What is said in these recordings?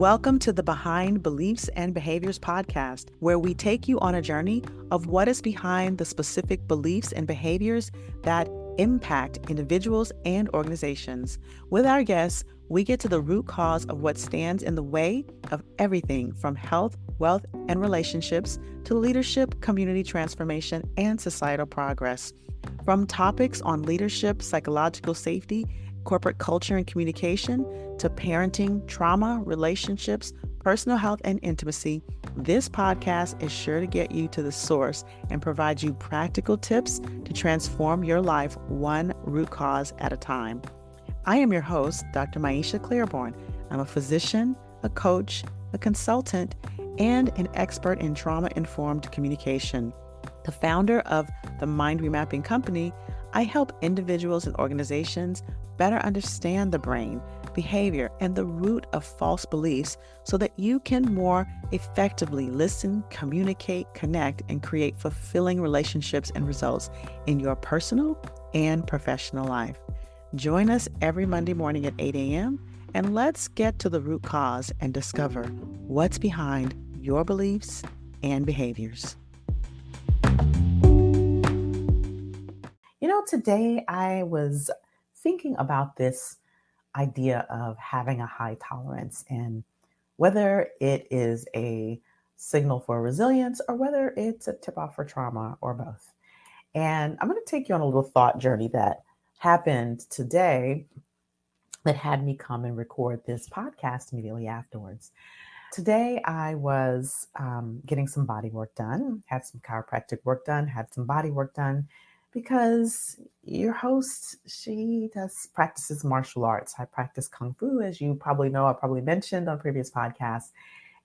Welcome to the Behind Beliefs and Behaviors podcast, where we take you on a journey of what is behind the specific beliefs and behaviors that impact individuals and organizations. With our guests, we get to the root cause of what stands in the way of everything from health, wealth, and relationships to leadership, community transformation, and societal progress. From topics on leadership, psychological safety, corporate culture and communication, to parenting, trauma, relationships, personal health, and intimacy, this podcast is sure to get you to the source and provide you practical tips to transform your life one root cause at a time. I am your host, Dr. Maisha Claiborne. I'm a physician, a coach, a consultant, and an expert in trauma-informed communication. The founder of the Mind Remapping Company, I help individuals and organizations better understand the brain, behavior, and the root of false beliefs so that you can more effectively listen, communicate, connect, and create fulfilling relationships and results in your personal and professional life. Join us every Monday morning at 8 a.m. and let's get to the root cause and discover what's behind your beliefs and behaviors. Today I was thinking about this idea of having a high tolerance and whether it is a signal for resilience or whether it's a tip off for trauma or both. And I'm going to take you on a little thought journey that happened today that had me come and record this podcast immediately afterwards. Today I was getting some body work done, had some chiropractic work done, had some body work done, because your host, she practices martial arts. I practice Kung Fu, as you probably know, I probably mentioned on previous podcasts.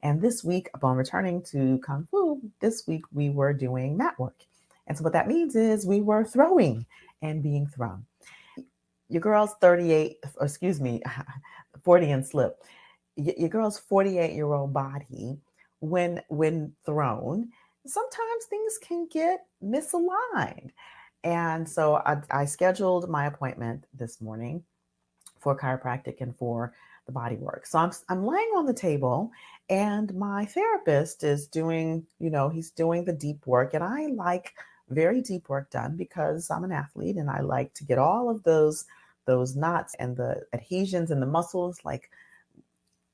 And this week, upon returning to Kung Fu, this week we were doing mat work. And so what that means is we were throwing and being thrown. Your girl's 40 and slip. Your girl's 48-year-old body, when thrown, sometimes things can get misaligned. And so I scheduled my appointment this morning for chiropractic and for the body work. So I'm laying on the table and my therapist is doing, he's doing the deep work. And I like very deep work done because I'm an athlete and I like to get all of those knots and the adhesions and the muscles like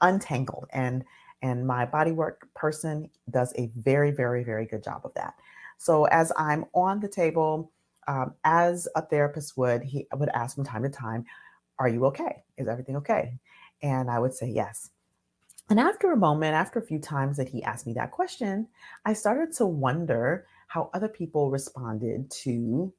untangled. And my body work person does a very, very, very good job of that. So as I'm on the table, as a therapist would, he would ask from time to time, "Are you okay? Is everything okay?" And I would say yes. And after a few times that he asked me that question, I started to wonder how other people responded to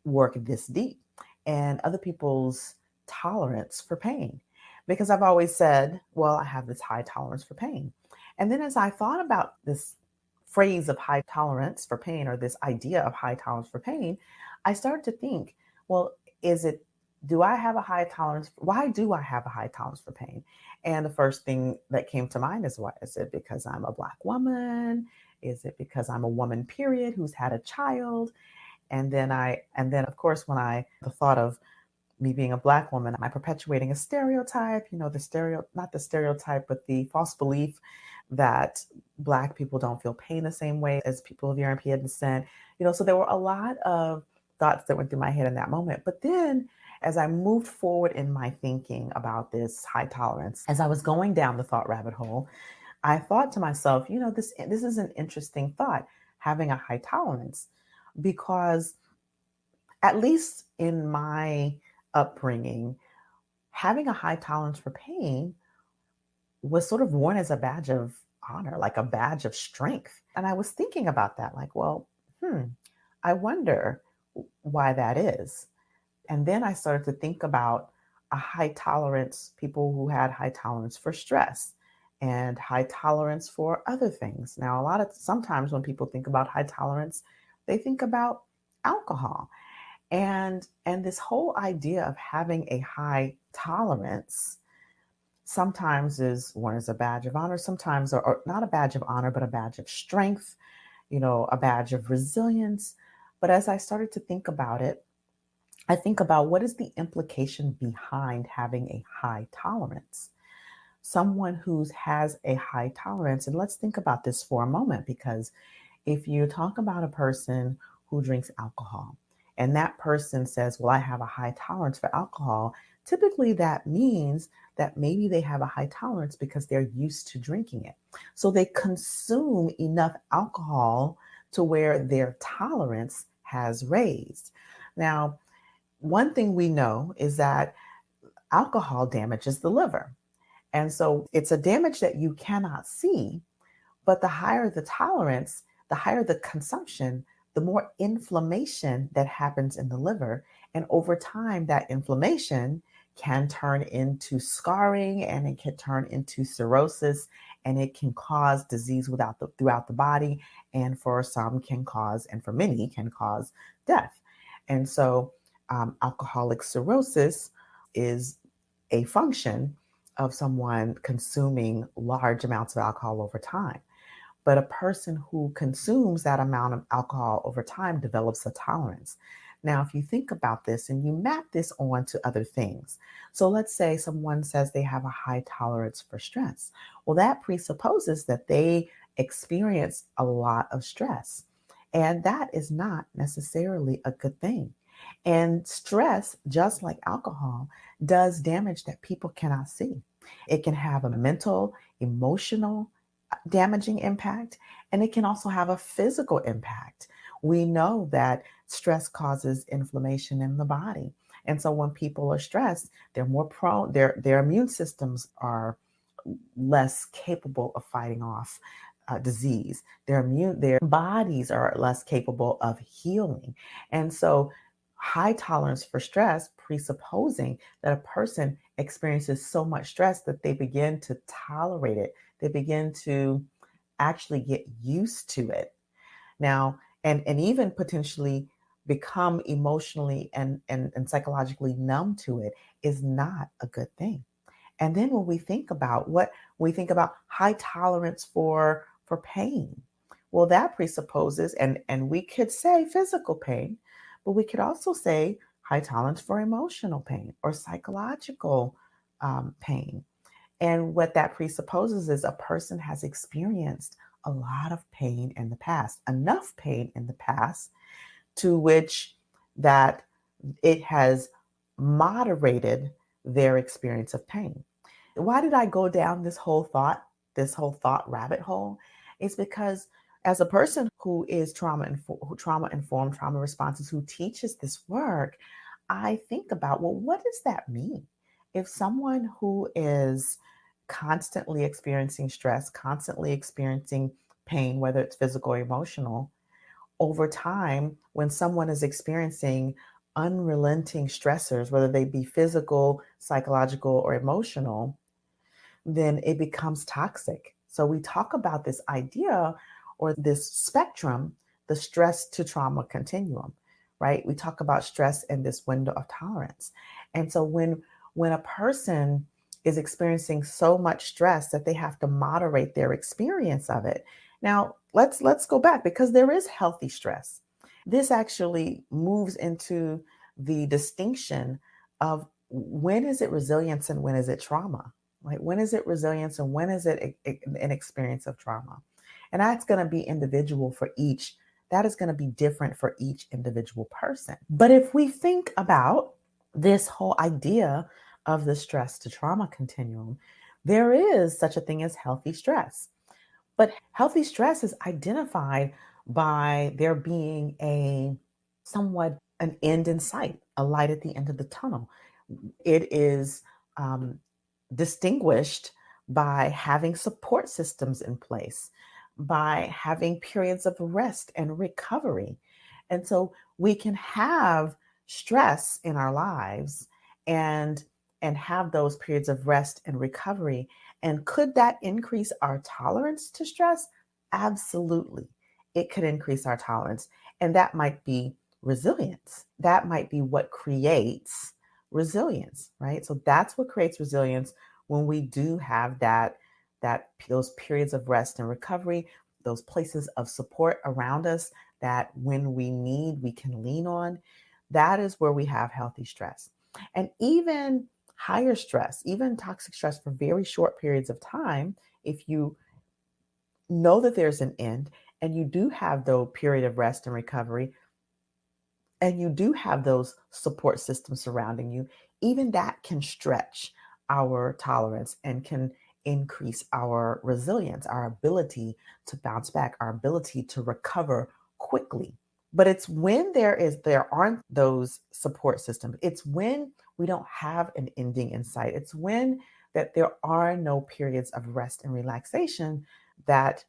work this deep and other people's tolerance for pain. Because I've always said, well, I have this high tolerance for pain. And then as I thought about this phrase of high tolerance for pain, or this idea of high tolerance for pain, I started to think, well, do I have a high tolerance? Why do I have a high tolerance for pain? And the first thing that came to mind is, what is it? Because I'm a Black woman? Is it because I'm a woman, period, who's had a child? And then of course, the thought of me being a Black woman, am I perpetuating a stereotype? Not the stereotype, but the false belief that Black people don't feel pain the same way as people of European descent. So there were a lot of thoughts that went through my head in that moment. But then as I moved forward in my thinking about this high tolerance, as I was going down the thought rabbit hole, I thought to myself, this is an interesting thought, having a high tolerance, because at least in my upbringing, having a high tolerance for pain was sort of worn as a badge of honor, like a badge of strength. And I was thinking about that, like, well, I wonder why that is. And then I started to think about a high tolerance, people who had high tolerance for stress and high tolerance for other things. Now, sometimes when people think about high tolerance, they think about alcohol. And this whole idea of having a high tolerance sometimes is worn as a badge of honor, sometimes, or not a badge of honor, but a badge of strength, a badge of resilience. But as I started to think about it, I think about what is the implication behind having a high tolerance. someone who has a high tolerance, and let's think about this for a moment, because if you talk about a person who drinks alcohol and that person says, well, I have a high tolerance for alcohol, typically that means that maybe they have a high tolerance because they're used to drinking it. So they consume enough alcohol to where their tolerance has raised. Now, one thing we know is that alcohol damages the liver. And so it's a damage that you cannot see, but the higher the tolerance, the higher the consumption, the more inflammation that happens in the liver. And over time, that inflammation can turn into scarring, and it can turn into cirrhosis, and it can cause disease throughout the body. And for some can cause, and for many can cause death. And so alcoholic cirrhosis is a function of someone consuming large amounts of alcohol over time. But a person who consumes that amount of alcohol over time develops a tolerance. Now, if you think about this and you map this onto other things, so let's say someone says they have a high tolerance for stress. Well, that presupposes that they experience a lot of stress. And that is not necessarily a good thing. And stress, just like alcohol, does damage that people cannot see. It can have a mental, emotional, damaging impact, and it can also have a physical impact. We know that stress causes inflammation in the body. And so when people are stressed, they're more prone, their immune systems are less capable of fighting off disease. Their bodies are less capable of healing. And so high tolerance for stress, presupposing that a person experiences so much stress that they begin to tolerate it, they begin to actually get used to it. Now, and even potentially become emotionally and psychologically numb to it is not a good thing. And then when we think about high tolerance for pain, well, that presupposes, and we could say physical pain, but we could also say high tolerance for emotional pain or psychological pain. And what that presupposes is a person has experienced a lot of pain in the past, enough pain in the past to which that it has moderated their experience of pain. Why did I go down this whole thought rabbit hole? It's because as a person who is trauma informed, trauma responses, who teaches this work, I think about, well, what does that mean? If someone who is constantly experiencing stress, constantly experiencing pain, whether it's physical or emotional, over time, when someone is experiencing unrelenting stressors, whether they be physical, psychological, or emotional, then it becomes toxic. So we talk about this idea or this spectrum, the stress to trauma continuum, right? We talk about stress in this window of tolerance. And so when a person is experiencing so much stress that they have to moderate their experience of it. Now, let's go back, because there is healthy stress. This actually moves into the distinction of when is it resilience and when is it trauma? Right? When is it resilience and when is it an experience of trauma? And that's going to be individual for each. That is going to be different for each individual person. But if we think about this whole idea of the stress to trauma continuum, there is such a thing as healthy stress. But healthy stress is identified by there being an end in sight, a light at the end of the tunnel. It is distinguished by having support systems in place, by having periods of rest and recovery. And so we can have stress in our lives and have those periods of rest and recovery. And could that increase our tolerance to stress? Absolutely. It could increase our tolerance. And that might be resilience. That might be what creates resilience, right? So that's what creates resilience, when we do have those periods of rest and recovery, those places of support around us that when we need, we can lean on. That is where we have healthy stress. And even higher stress, even toxic stress for very short periods of time, if you know that there's an end and you do have the period of rest and recovery, and you do have those support systems surrounding you, even that can stretch our tolerance and can increase our resilience, our ability to bounce back, our ability to recover quickly. But it's when there aren't those support systems. It's when we don't have an ending in sight. It's when that there are no periods of rest and relaxation that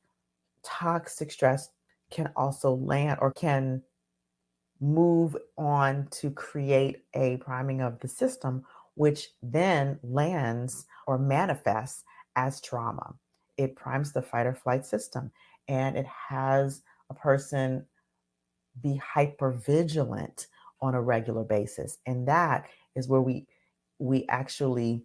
toxic stress can also land or can move on to create a priming of the system, which then lands or manifests as trauma. It primes the fight or flight system, and it has a person be hyper vigilant on a regular basis. And that is where we actually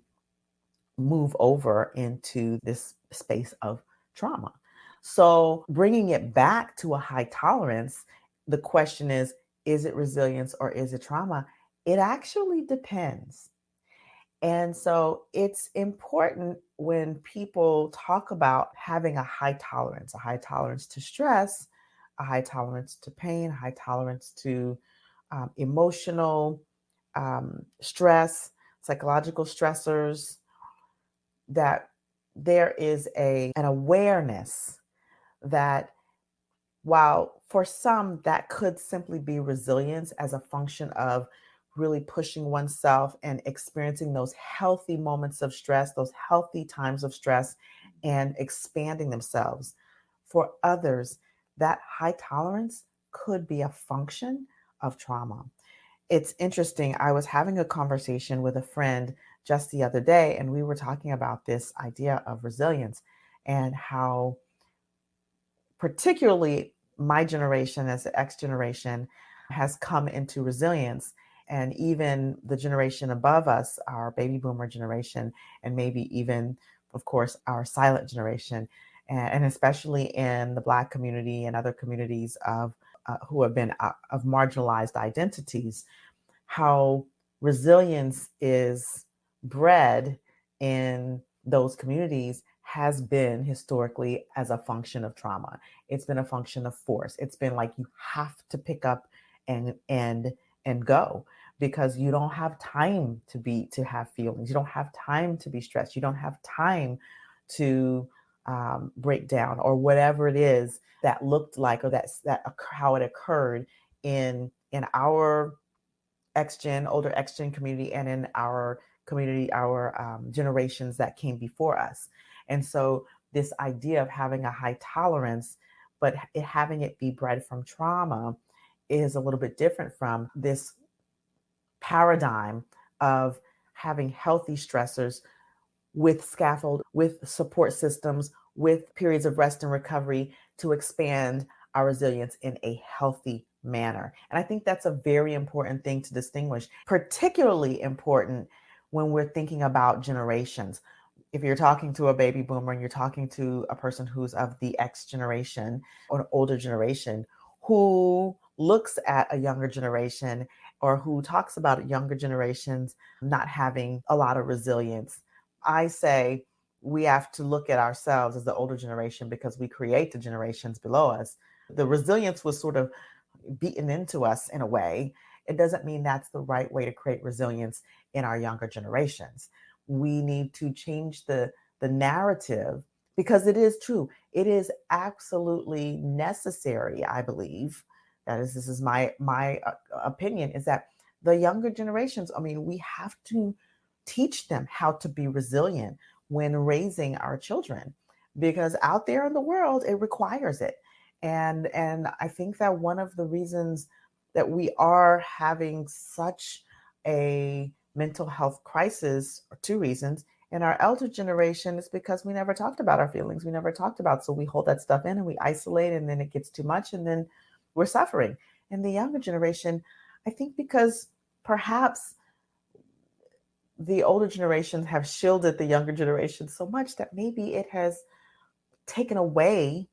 move over into this space of trauma. So, bringing it back to a high tolerance, the question is it resilience or is it trauma? It actually depends. And so, it's important when people talk about having a high tolerance to stress, a high tolerance to pain, a high tolerance to emotional stress, psychological stressors, that there is an awareness that while for some that could simply be resilience as a function of really pushing oneself and experiencing those healthy moments of stress, those healthy times of stress, and expanding themselves. For others, that high tolerance could be a function of trauma. It's interesting. I was having a conversation with a friend just the other day, and we were talking about this idea of resilience and how, particularly, my generation as the X generation has come into resilience. And even the generation above us, our baby boomer generation, and maybe even, of course, our silent generation, and especially in the Black community and other communities of who have been of marginalized identities, how resilience is bred in those communities has been historically as a function of trauma. It's been a function of force. It's been like you have to pick up and go, because you don't have time to have feelings. You don't have time to be stressed. You don't have time to break down, or whatever it is that looked like, or how it occurred in our older X Gen community, and in our community, our generations that came before us. And so, this idea of having a high tolerance, but having it be bred from trauma, is a little bit different from this paradigm of having healthy stressors with scaffold, with support systems, with periods of rest and recovery to expand our resilience in a healthy manner. And I think that's a very important thing to distinguish, particularly important when we're thinking about generations. If you're talking to a baby boomer and you're talking to a person who's of the X generation or an older generation who looks at a younger generation, or who talks about younger generations not having a lot of resilience, I say we have to look at ourselves as the older generation, because we create the generations below us. The resilience was sort of beaten into us in a way. It doesn't mean that's the right way to create resilience in our younger generations. We need to change the narrative, because it is true. It is absolutely necessary, I believe. This is my opinion, is that the younger generations, I mean, we have to teach them how to be resilient when raising our children, because out there in the world it requires it. And I think that one of the reasons that we are having such a mental health crisis, or two reasons, in our elder generation, is because we never talked about our feelings. We never talked about, so we hold that stuff in and we isolate, and then it gets too much, and then we're suffering. In the younger generation, I think because perhaps the older generations have shielded the younger generation so much that maybe it has taken away,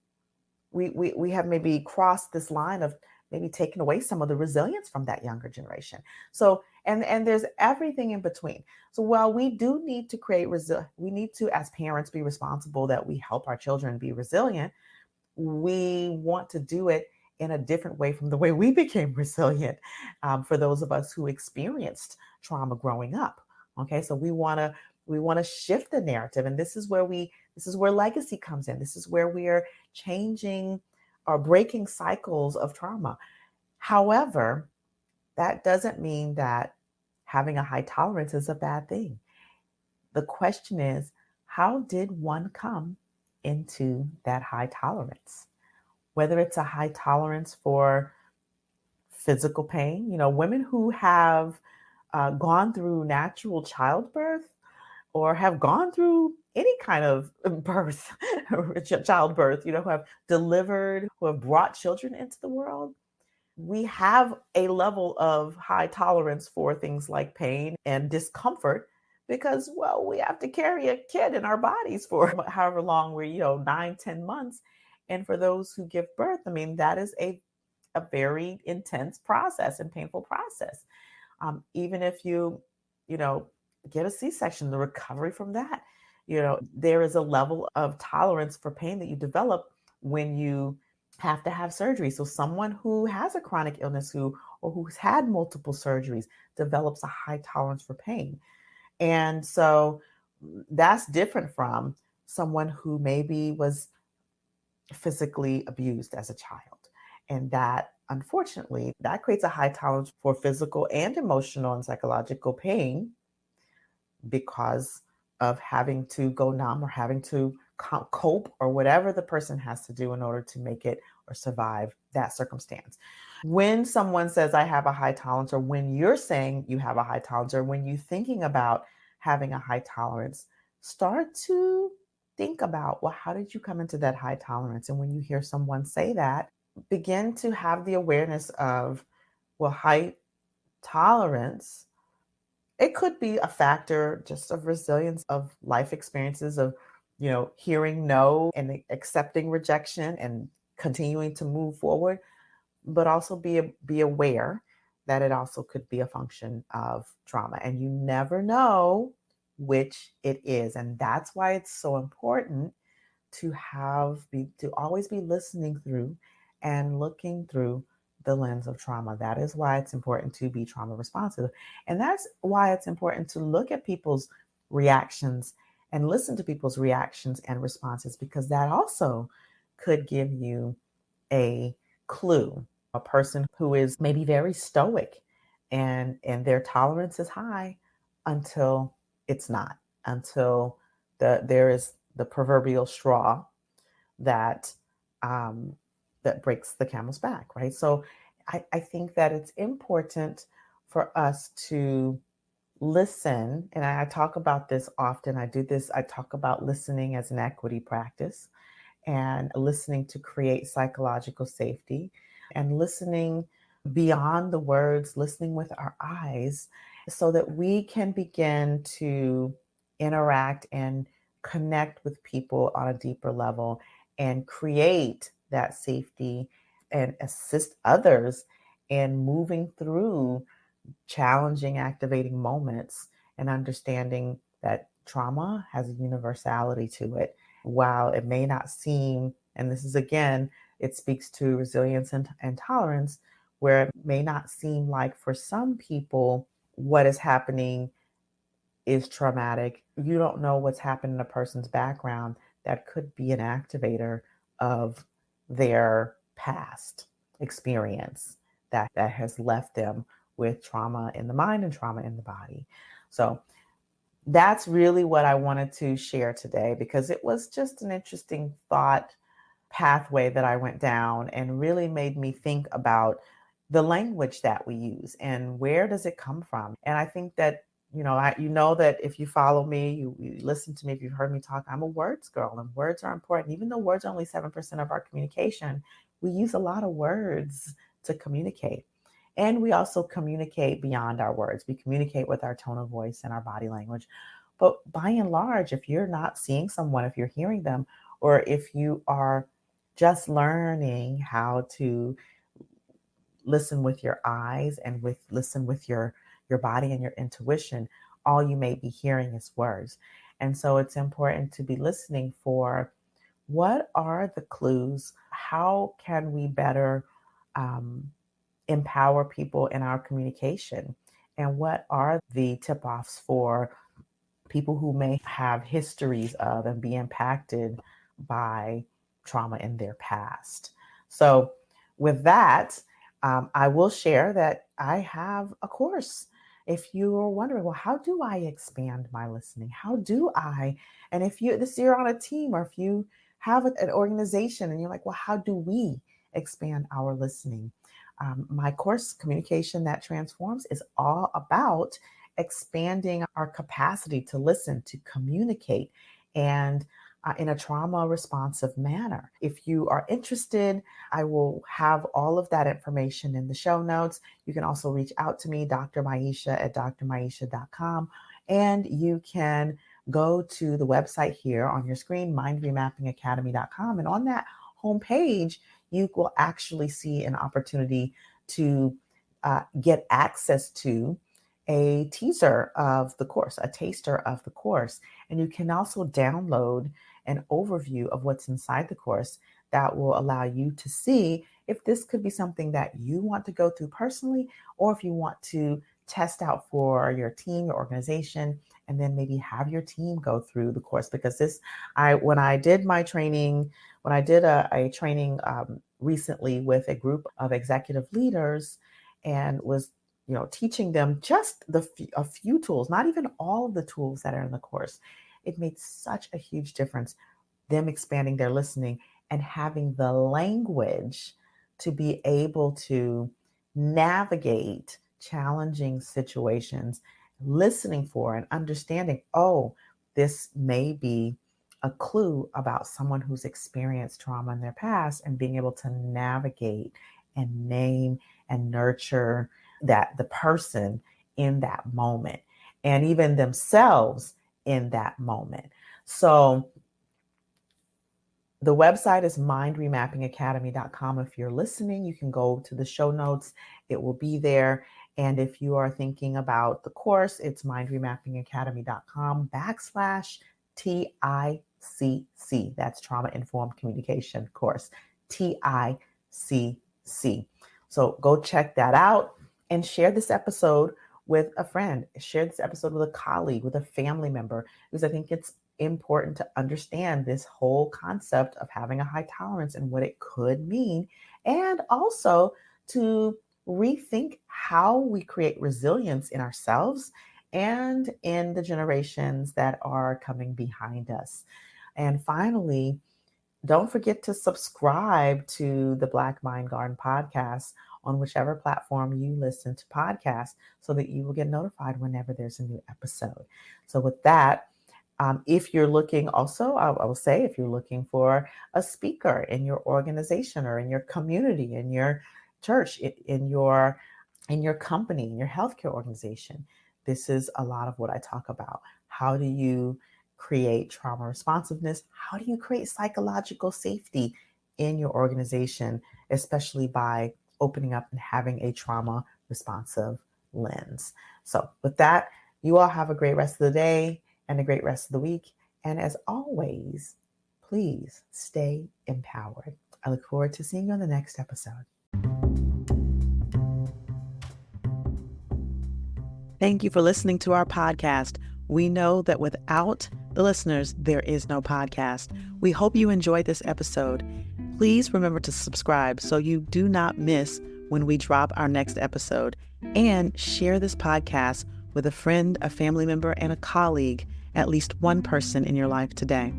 we have maybe crossed this line of maybe taken away some of the resilience from that younger generation. So, and there's everything in between. So while we do need to we need to, as parents, be responsible that we help our children be resilient. We want to do it in a different way from the way we became resilient, for those of us who experienced trauma growing up. Okay, so we want to shift the narrative, and this is where legacy comes in. This is where we are changing or breaking cycles of trauma. However, that doesn't mean that having a high tolerance is a bad thing. The question is, how did one come into that high tolerance? Whether it's a high tolerance for physical pain, women who have gone through natural childbirth or have gone through any kind of birth, childbirth, who have delivered, who have brought children into the world. We have a level of high tolerance for things like pain and discomfort because, well, we have to carry a kid in our bodies for however long we're, 9, 10 months. And for those who give birth, I mean, that is a very intense process and painful process. Even if you know, get a C-section, the recovery from that, there is a level of tolerance for pain that you develop when you have to have surgery. So someone who has a chronic illness or who's had multiple surgeries develops a high tolerance for pain. And so that's different from someone who maybe was physically abused as a child. And that, unfortunately, that creates a high tolerance for physical and emotional and psychological pain because of having to go numb or having to cope or whatever the person has to do in order to make it or survive that circumstance. When someone says, I have a high tolerance, or when you're saying you have a high tolerance, or when you're thinking about having a high tolerance, start to think about, well, how did you come into that high tolerance? And when you hear someone say that, begin to have the awareness of, well, high tolerance, it could be a factor just of resilience of life experiences of, hearing no and accepting rejection and continuing to move forward, but also be aware that it also could be a function of trauma. And you never know which it is. And that's why it's so important to always be listening through and looking through the lens of trauma. That is why it's important to be trauma responsive. And that's why it's important to look at people's reactions and listen to people's reactions and responses, because that also could give you a clue. A person who is maybe very stoic and their tolerance is high until it's not, until there is the proverbial straw that that breaks the camel's back, right? So I think that it's important for us to listen, and I talk about this often. I talk about listening as an equity practice and listening to create psychological safety and listening beyond the words, listening with our eyes so that we can begin to interact and connect with people on a deeper level and create that safety and assist others in moving through challenging, activating moments and understanding that trauma has a universality to it. While it may not seem, and this is again, it speaks to resilience and tolerance, where it may not seem like for some people what is happening is traumatic. You don't know what's happened in a person's background that could be an activator of their past experience that has left them with trauma in the mind and trauma in the body. So that's really what I wanted to share today, because it was just an interesting thought pathway that I went down and really made me think about the language that we use and where does it come from. And I think that, that if you follow me, you listen to me, if you've heard me talk, I'm a words girl, and words are important. Even though words are only 7% of our communication, we use a lot of words to communicate. And we also communicate beyond our words. We communicate with our tone of voice and our body language. But by and large, if you're not seeing someone, if you're hearing them, or if you are just learning how to listen with your eyes and listen with your body and your intuition, all you may be hearing is words. And so it's important to be listening for what are the clues? How can we better um, empower people in our communication? And what are the tip offs for people who may have histories of and be impacted by trauma in their past? So, with that, I will share that I have a course. If you are wondering, well, how do I expand my listening? How do I? And if you're on a team, or if you have an organization and you're like, well, how do we expand our listening? My course, Communication That Transforms, is all about expanding our capacity to listen, to communicate, and in a trauma responsive manner. If you are interested, I will have all of that information in the show notes. You can also reach out to me, Dr. Maisha at drmaisha.com, and you can go to the website here on your screen, mindremappingacademy.com. And on that homepage, you will actually see an opportunity to get access to a teaser of the course, a taster of the course. And you can also download an overview of what's inside the course that will allow you to see if this could be something that you want to go through personally, or if you want to test out for your team, your organization, and then maybe have your team go through the course. Because when I did my training, when I did a training recently with a group of executive leaders, and was teaching them just a few tools, not even all of the tools that are in the course, it made such a huge difference, them expanding their listening and having the language to be able to navigate challenging situations, listening for and understanding, oh, this may be a clue about someone who's experienced trauma in their past, and being able to navigate and name and nurture the person in that moment, and even themselves in that moment. So the website is mindremappingacademy.com. If you're listening, you can go to the show notes. It will be there. And if you are thinking about the course, it's mindremappingacademy.com/TICC. That's Trauma Informed Communication Course, TICC. So go check that out and share this episode with a friend. Share this episode with a colleague, with a family member, because I think it's important to understand this whole concept of having a high tolerance and what it could mean, and also to rethink how we create resilience in ourselves and in the generations that are coming behind us. And finally, don't forget to subscribe to the Black Mind Garden podcast on whichever platform you listen to podcasts, so that you will get notified whenever there's a new episode. So with that, if you're looking also, I will say, if you're looking for a speaker in your organization or in your community, in your church, in your company, in your healthcare organization, this is a lot of what I talk about. How do you create trauma responsiveness? How do you create psychological safety in your organization, especially by opening up and having a trauma responsive lens? So with that, you all have a great rest of the day and a great rest of the week. And as always, please stay empowered. I look forward to seeing you on the next episode. Thank you for listening to our podcast. We know that without the listeners, there is no podcast. We hope you enjoyed this episode. Please remember to subscribe so you do not miss when we drop our next episode, and share this podcast with a friend, a family member, and a colleague, at least one person in your life today.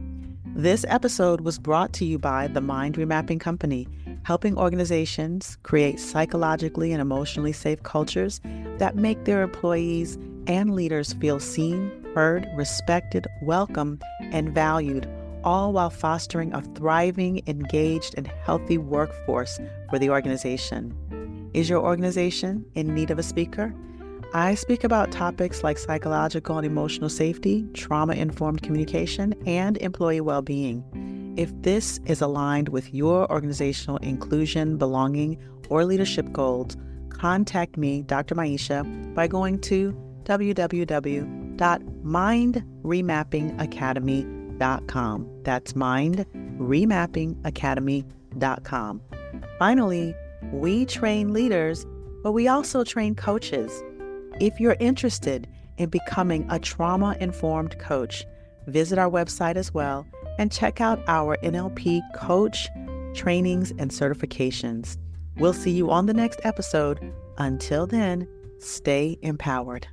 This episode was brought to you by the Mind Remapping Company, helping organizations create psychologically and emotionally safe cultures that make their employees and leaders feel seen, heard, respected, welcome, and valued, all while fostering a thriving, engaged, and healthy workforce for the organization. Is your organization in need of a speaker? I speak about topics like psychological and emotional safety, trauma-informed communication, and employee well-being. If this is aligned with your organizational inclusion, belonging, or leadership goals, contact me, Dr. Maisha, by going to www.mindremappingacademy.com. That's mindremappingacademy.com. Finally, we train leaders, but we also train coaches. If you're interested in becoming a trauma-informed coach, visit our website as well and check out our NLP coach trainings and certifications. We'll see you on the next episode. Until then, stay empowered.